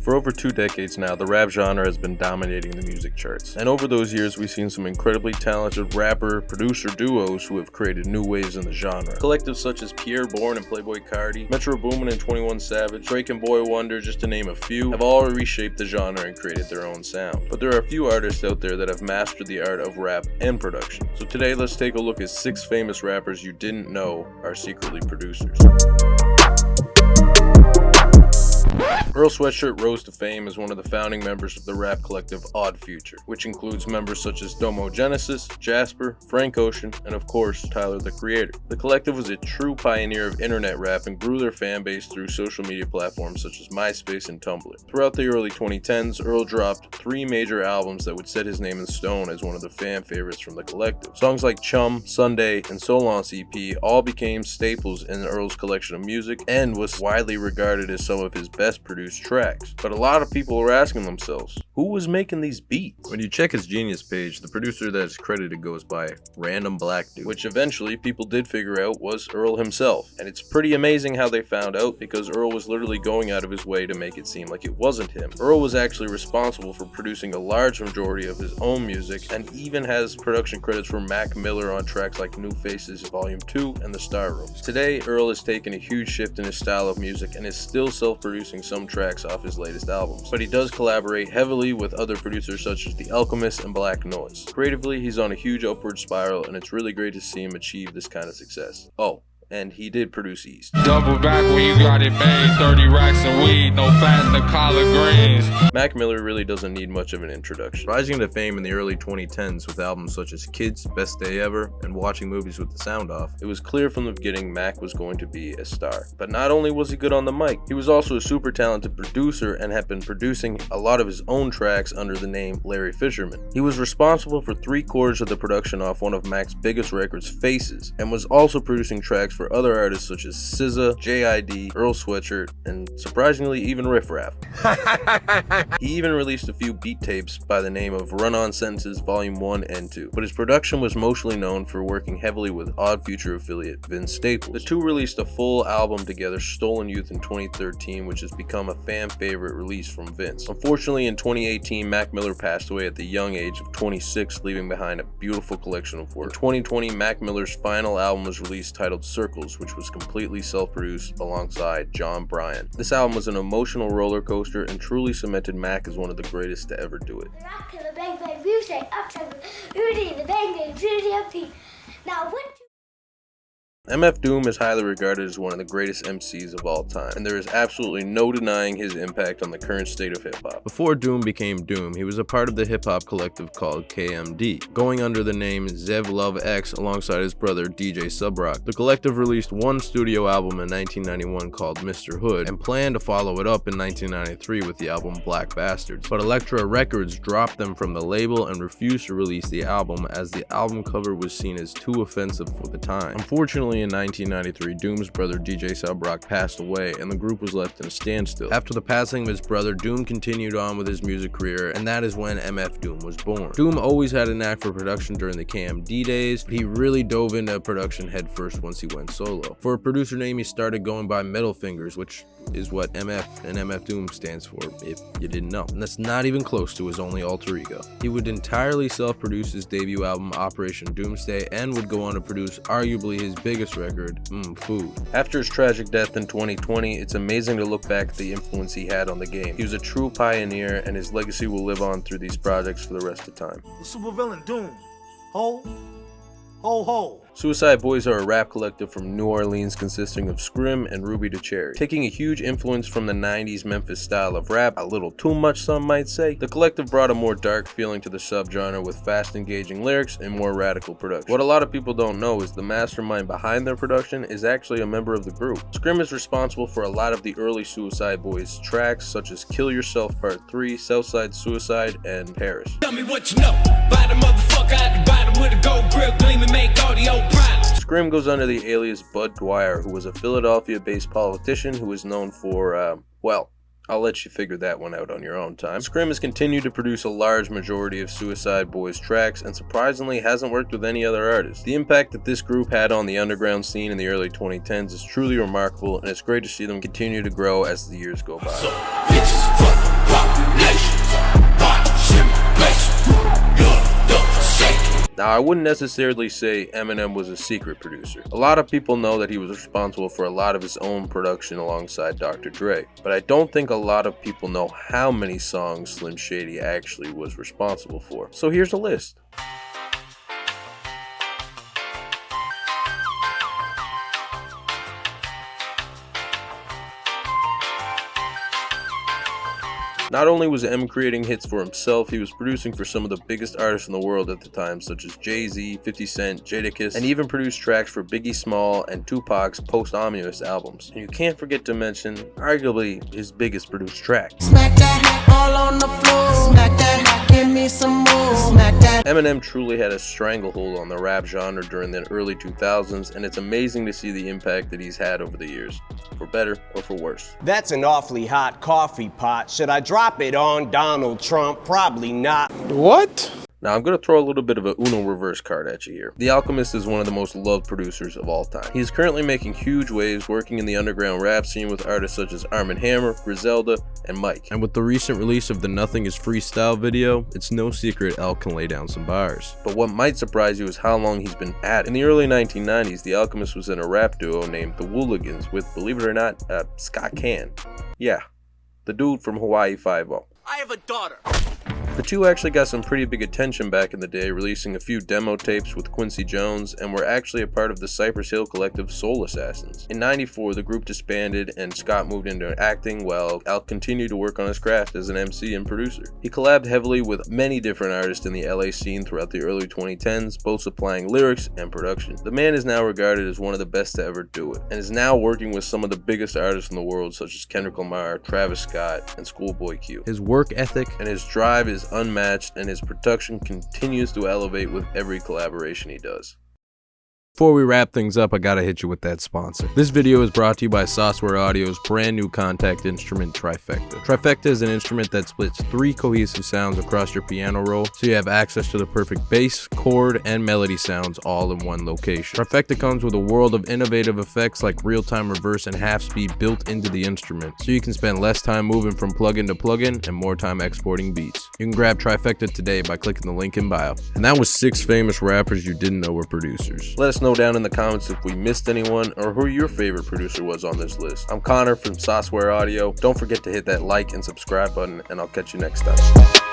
For over 2 decades now, the rap genre has been dominating the music charts. And over those years, we've seen some incredibly talented rapper, producer duos who have created new waves in the genre. Collectives such as Pierre Bourne and Playboi Carti, Metro Boomin and 21 Savage, Drake and Boy Wonder, just to name a few, have all reshaped the genre and created their own sound. But there are a few artists out there that have mastered the art of rap and production. So today, let's take a look at 6 famous rappers you didn't know are secretly producers. Earl Sweatshirt rose to fame as one of the founding members of the rap collective Odd Future, which includes members such as Domo Genesis, Jasper, Frank Ocean, and of course, Tyler the Creator. The collective was a true pioneer of internet rap and grew their fan base through social media platforms such as MySpace and Tumblr. Throughout the early 2010s, Earl dropped 3 major albums that would set his name in stone as one of the fan favorites from the collective. Songs like Chum, Sunday, and Solon's EP all became staples in Earl's collection of music and was widely regarded as some of his best produced tracks. But a lot of people are asking themselves, who was making these beats? When you check his Genius page, the producer that is credited goes by Random Black Dude, which eventually people did figure out was Earl himself. And it's pretty amazing how they found out, because Earl was literally going out of his way to make it seem like it wasn't him. Earl was actually responsible for producing a large majority of his own music, and even has production credits for Mac Miller on tracks like New Faces Volume 2 and The Star Rooms. Today, Earl has taken a huge shift in his style of music and is still self-producing some tracks off his latest albums, but he does collaborate heavily with other producers such as The Alchemist and Black Noise. Creatively, he's on a huge upward spiral, and it's really great to see him achieve this kind of success. Oh, and he did produce East. Double back when you got it made, 30 racks of weed, no fat in the collard greens. Mac Miller really doesn't need much of an introduction. Rising to fame in the early 2010s with albums such as Kids, Best Day Ever, and Watching Movies with the Sound Off, it was clear from the beginning Mac was going to be a star. But not only was he good on the mic, he was also a super talented producer and had been producing a lot of his own tracks under the name Larry Fisherman. He was responsible for 3/4 of the production off one of Mac's biggest records, Faces, and was also producing tracks for other artists such as SZA, JID, Earl Sweatshirt, and surprisingly even Riff Raff. He even released a few beat tapes by the name of Run-On Sentences Volume 1 and 2, but his production was mostly known for working heavily with Odd Future affiliate Vince Staples. The two released a full album together, Stolen Youth, in 2013, which has become a fan favorite release from Vince. Unfortunately, in 2018, Mac Miller passed away at the young age of 26, leaving behind a beautiful collection of work. In 2020, Mac Miller's final album was released titled Circles, which was completely self-produced alongside John Bryan. This album was an emotional roller coaster and truly cemented Mac as one of the greatest to ever do it. MF Doom is highly regarded as one of the greatest MCs of all time, and there is absolutely no denying his impact on the current state of hip-hop. Before Doom became Doom, he was a part of the hip-hop collective called KMD, going under the name Zev Love X alongside his brother DJ Subrock. The collective released one studio album in 1991 called Mr. Hood, and planned to follow it up in 1993 with the album Black Bastards, but Elektra Records dropped them from the label and refused to release the album as the album cover was seen as too offensive for the time. Unfortunately, in 1993, Doom's brother DJ Subrock passed away, and the group was left in a standstill. After the passing of his brother, Doom continued on with his music career, and that is when MF Doom was born. Doom always had a knack for production during the KMD days, but he really dove into production headfirst once he went solo. For a producer name, he started going by Middle Fingers, which is what MF and MF Doom stands for, if you didn't know. And that's not even close to his only alter ego. He would entirely self-produce his debut album, Operation Doomsday, and would go on to produce arguably his biggest record, Food. After his tragic death in 2020, it's amazing to look back at the influence he had on the game. He was a true pioneer, and his legacy will live on through these projects for the rest of time. The supervillain Doom. Ho, ho, ho. Suicide Boys are a rap collective from New Orleans consisting of Scrim and Ruby Da Cherry. Taking a huge influence from the 90s Memphis style of rap, a little too much some might say, the collective brought a more dark feeling to the subgenre with fast engaging lyrics and more radical production. What a lot of people don't know is the mastermind behind their production is actually a member of the group. Scrim is responsible for a lot of the early Suicide Boys tracks such as Kill Yourself Part 3, Southside Suicide, and Paris. Tell me what you know. Buy the motherfucker out the bottom with a gold grill, gleam and make audio. Scrim goes under the alias Bud Dwyer, who was a Philadelphia-based politician who is known for, well, I'll let you figure that one out on your own time. Scrim has continued to produce a large majority of Suicide Boys tracks and surprisingly hasn't worked with any other artists. The impact that this group had on the underground scene in the early 2010s is truly remarkable, and it's great to see them continue to grow as the years go by. Now, I wouldn't necessarily say Eminem was a secret producer. A lot of people know that he was responsible for a lot of his own production alongside Dr. Dre, but I don't think a lot of people know how many songs Slim Shady actually was responsible for. So here's a list. Not only was M creating hits for himself, he was producing for some of the biggest artists in the world at the time, such as Jay-Z, 50 Cent, Jadakiss, and even produced tracks for Biggie Small and Tupac's posthumous albums. And you can't forget to mention, arguably, his biggest produced track. Smack that hat all on the floor. Smack that hat, give me some more. Smack that. Eminem truly had a stranglehold on the rap genre during the early 2000s, and it's amazing to see the impact that he's had over the years, for better or for worse. That's an awfully hot coffee pot. Should I drop it on Donald Trump? Probably not. What? Now I'm going to throw a little bit of a Uno reverse card at you here. The Alchemist is one of the most loved producers of all time. He is currently making huge waves working in the underground rap scene with artists such as Armand Hammer, Griselda, and Mike. And with the recent release of the Nothing Is Freestyle video, it's no secret El can lay down some bars. But what might surprise you is how long he's been at it. In the early 1990s, the Alchemist was in a rap duo named The Wooligans with, believe it or not, Scott Can. Yeah, the dude from Hawaii Five-0. I have a daughter. The two actually got some pretty big attention back in the day, releasing a few demo tapes with Quincy Jones, and were actually a part of the Cypress Hill collective Soul Assassins. In '94, the group disbanded and Scott moved into acting while Al continued to work on his craft as an MC and producer. He collabed heavily with many different artists in the LA scene throughout the early 2010s, both supplying lyrics and production. The man is now regarded as one of the best to ever do it, and is now working with some of the biggest artists in the world such as Kendrick Lamar, Travis Scott, and Schoolboy Q. His work ethic and his drive is unmatched, and his production continues to elevate with every collaboration he does. Before we wrap things up, I gotta hit you with that sponsor. This video is brought to you by Sauceware Audio's brand new contact instrument, Trifecta. Trifecta is an instrument that splits 3 cohesive sounds across your piano roll, so you have access to the perfect bass, chord, and melody sounds all in one location. Trifecta comes with a world of innovative effects like real-time reverse and half speed built into the instrument, so you can spend less time moving from plugin to plugin and more time exporting beats. You can grab Trifecta today by clicking the link in bio. And that was 6 famous rappers you didn't know were producers. Let us know down in the comments if we missed anyone or who your favorite producer was on this list. I'm Connor from Sauceware Audio. Don't forget to hit that like and subscribe button, and I'll catch you next time.